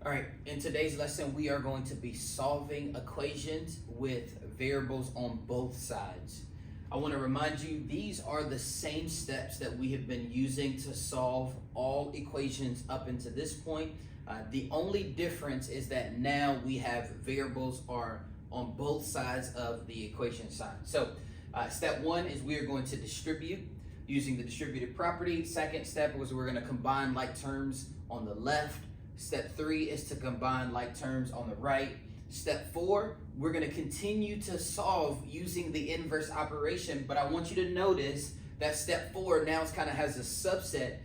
All right, in today's lesson, we are going to be solving equations with variables on both sides. I want to remind you, these are the same steps that we have been using to solve all equations up until this point. The only difference is that now we have variables are on both sides of the equation sign. So step one is we are going to distribute using the distributive property. Second step was we're going to combine like terms on the left. Step three is to combine like terms on the right. Step four, we're going to continue to solve using the inverse operation, but I want you to notice that step four now kind of has a subset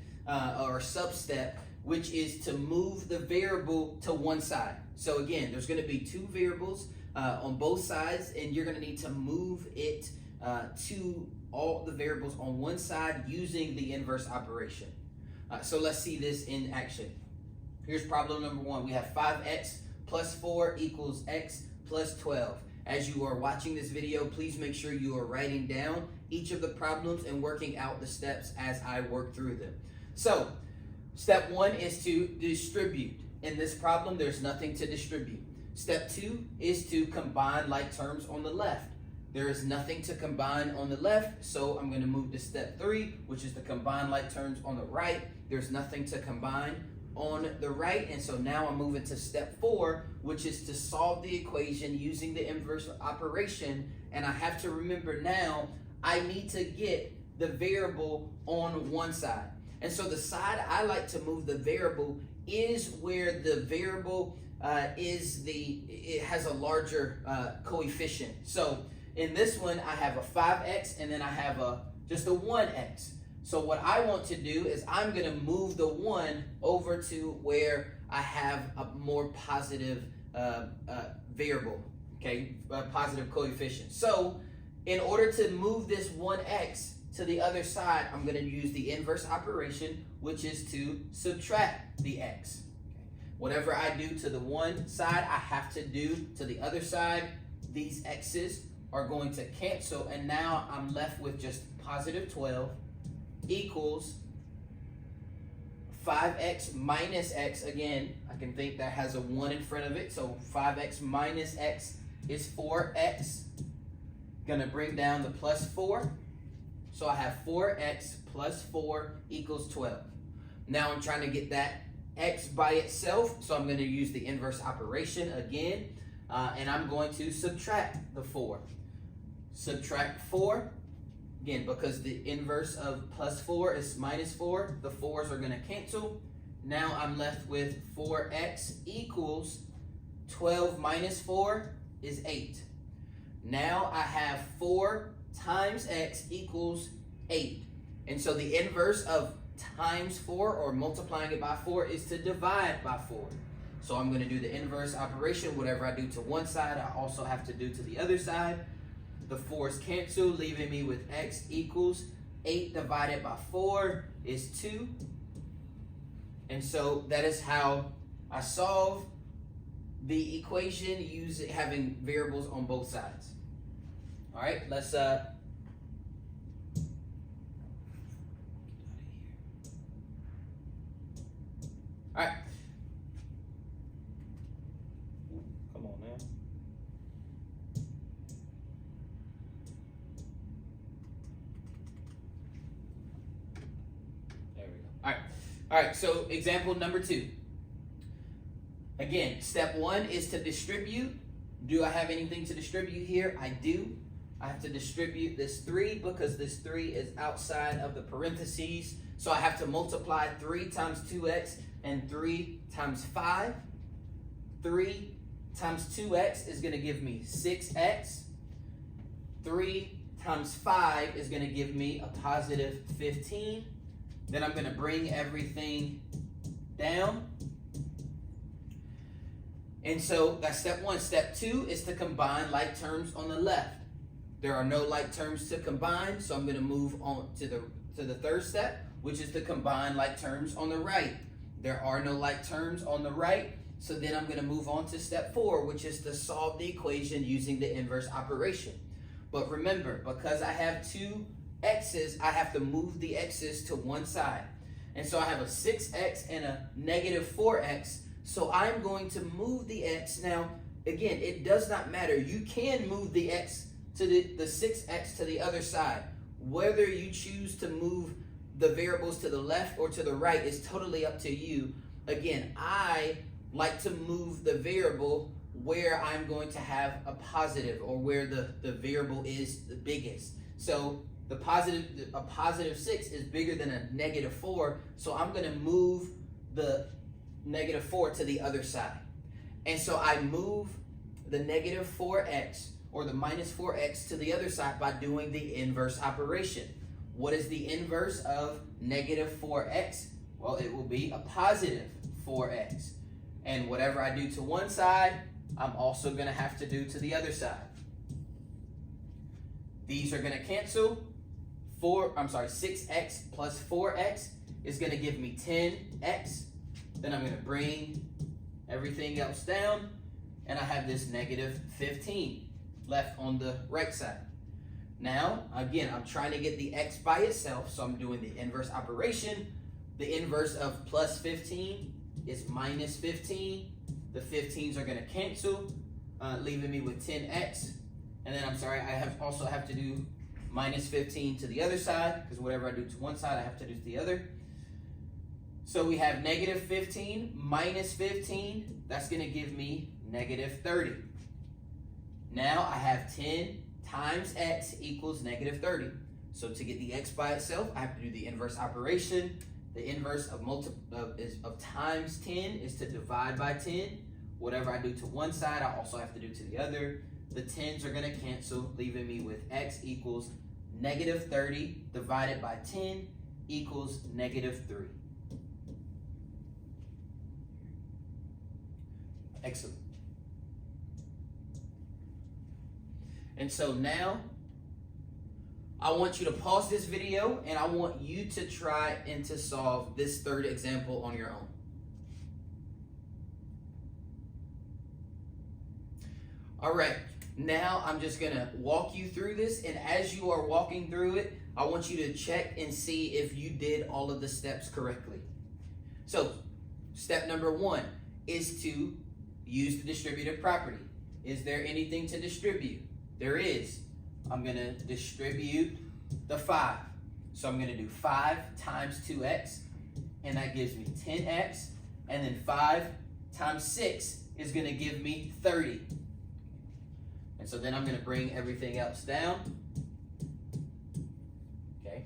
or sub-step, which is to move the variable to one side. So again, there's going to be two variables on both sides, and you're going to need to move it to all the variables on one side using the inverse operation. So let's see this in action. Here's problem number one. We have 5x plus 4 equals x plus 12. As you are watching this video, please make sure you are writing down each of the problems and working out the steps as I work through them. So, step one is to distribute. In this problem, there's nothing to distribute. Step two is to combine like terms on the left. There is nothing to combine on the left, so I'm going to move to step three, which is to combine like terms on the right. There's nothing to combine on the right, and so now I'm moving to step four, which is to solve the equation using the inverse operation. And I have to remember now I need to get the variable on one side, and so the side I like to move the variable is where the variable it has a larger coefficient. So in this one I have a 5x and then I have just a 1x. So what I want to do is I'm going to move the 1 over to where I have a more positive variable, okay, a positive coefficient. So in order to move this 1x to the other side, I'm going to use the inverse operation, which is to subtract the x. Okay. Whatever I do to the one side, I have to do to the other side. These x's are going to cancel, and now I'm left with just positive 12 equals 5x minus x. Again, I can think that has a 1 in front of it, so 5x minus x is 4x. Gonna bring down the plus 4, so I have 4x plus 4 equals 12. Now I'm trying to get that x by itself, so I'm going to use the inverse operation again, and I'm going to subtract the 4. Subtract 4. Again, because the inverse of plus 4 is minus 4, the 4's are going to cancel. Now I'm left with 4x equals 12 minus 4 is 8. Now I have 4 times x equals 8. And so the inverse of times 4 or multiplying it by 4 is to divide by 4. So I'm going to do the inverse operation. Whatever I do to one side, I also have to do to the other side. The 4's cancel, leaving me with x equals 8 divided by 4 is 2. And so that is how I solve the equation using having variables on both sides. All right, let's all right. Come on, man. There we go. All right, so example number 2. Again, step 1 is to distribute. Do I have anything to distribute here? I do. I have to distribute this 3 because this 3 is outside of the parentheses. So I have to multiply 3 times 2x and 3 times 5. 3 times 2x is going to give me 6x. 3 times 5 is going to give me a positive 15. Then I'm going to bring everything down. And so that's step 1. Step 2 is to combine like terms on the left. There are no like terms to combine, so I'm going to move on to the third step, which is to combine like terms on the right. There are no like terms on the right, so then I'm going to move on to step 4, which is to solve the equation using the inverse operation. But remember, because I have 2 x's, I have to move the x's to one side. And so I have a 6x and a negative 4x. So I'm going to move the x. Now, again, it does not matter. You can move the x to the 6x to the other side. Whether you choose to move the variables to the left or to the right is totally up to you. Again, I like to move the variable where I'm going to have a positive, or where the variable is the biggest. So a positive 6 is bigger than a negative 4, so I'm going to move the negative 4 to the other side. And so I move the negative 4x or the minus 4x to the other side by doing the inverse operation. What is the inverse of negative 4x? Well, it will be a positive 4x. And whatever I do to one side, I'm also going to have to do to the other side. These are going to cancel. 6x plus 4x is going to give me 10x. Then I'm going to bring everything else down, and I have this negative 15 left on the right side. Now, again, I'm trying to get the x by itself, so I'm doing the inverse operation. The inverse of plus 15 is minus 15. The 15s are going to cancel, leaving me with 10x. And then I also have to do minus 15 to the other side, because whatever I do to one side, I have to do to the other. So we have negative 15 minus 15. That's going to give me negative 30. Now I have 10 times x equals negative 30. So to get the x by itself, I have to do the inverse operation. The inverse of times 10 is to divide by 10. Whatever I do to one side, I also have to do to the other. The 10s are going to cancel, leaving me with x equals negative 30 divided by 10 equals negative 3. Excellent. And so now, I want you to pause this video, and I want you to try and to solve this third example on your own. All right, now I'm just gonna walk you through this, and as you are walking through it, I want you to check and see if you did all of the steps correctly. So, step number 1 is to use the distributive property. Is there anything to distribute? There is. I'm going to distribute the 5. So I'm going to do 5 times 2x, and that gives me 10x. And then 5 times 6 is going to give me 30. And so then I'm going to bring everything else down. Okay.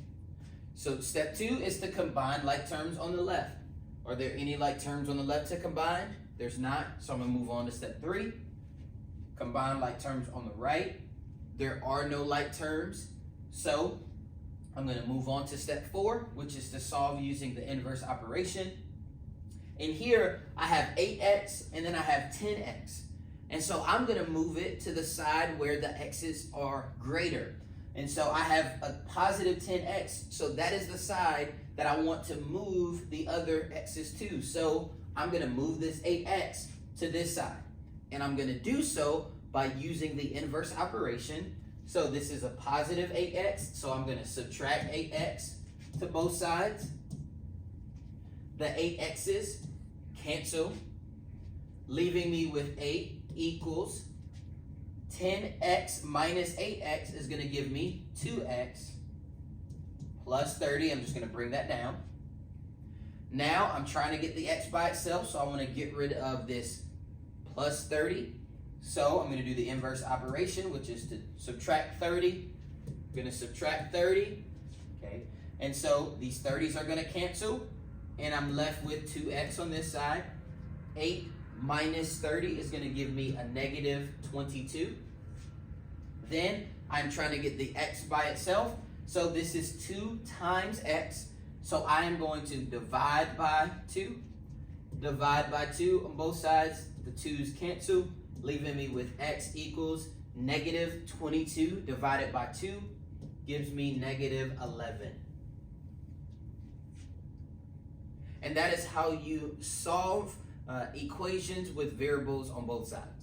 So step 2 is to combine like terms on the left. Are there any like terms on the left to combine? There's not. So I'm going to move on to step 3. Combine like terms on the right. There are no like terms, so I'm going to move on to step 4, which is to solve using the inverse operation. And here I have 8x and then I have 10x. And so I'm going to move it to the side where the x's are greater. And so I have a positive 10x, so that is the side that I want to move the other x's to. So I'm going to move this 8x to this side. And I'm going to do so by using the inverse operation. So this is a positive 8x, so I'm going to subtract 8x to both sides. The 8x's cancel, leaving me with 8 equals 10x minus 8x is going to give me 2x plus 30. I'm just going to bring that down. Now I'm trying to get the x by itself, so I want to get rid of this plus 30. So I'm going to do the inverse operation, which is to subtract 30. I'm going to subtract 30. Okay. And so these 30s are going to cancel, and I'm left with 2x on this side. 8 minus 30 is going to give me a negative 22. Then I'm trying to get the x by itself. So this is 2 times x. So I am going to divide by 2. Divide by 2 on both sides. The 2's cancel, leaving me with x equals negative 22 divided by 2 gives me negative 11. And that is how you solve equations with variables on both sides.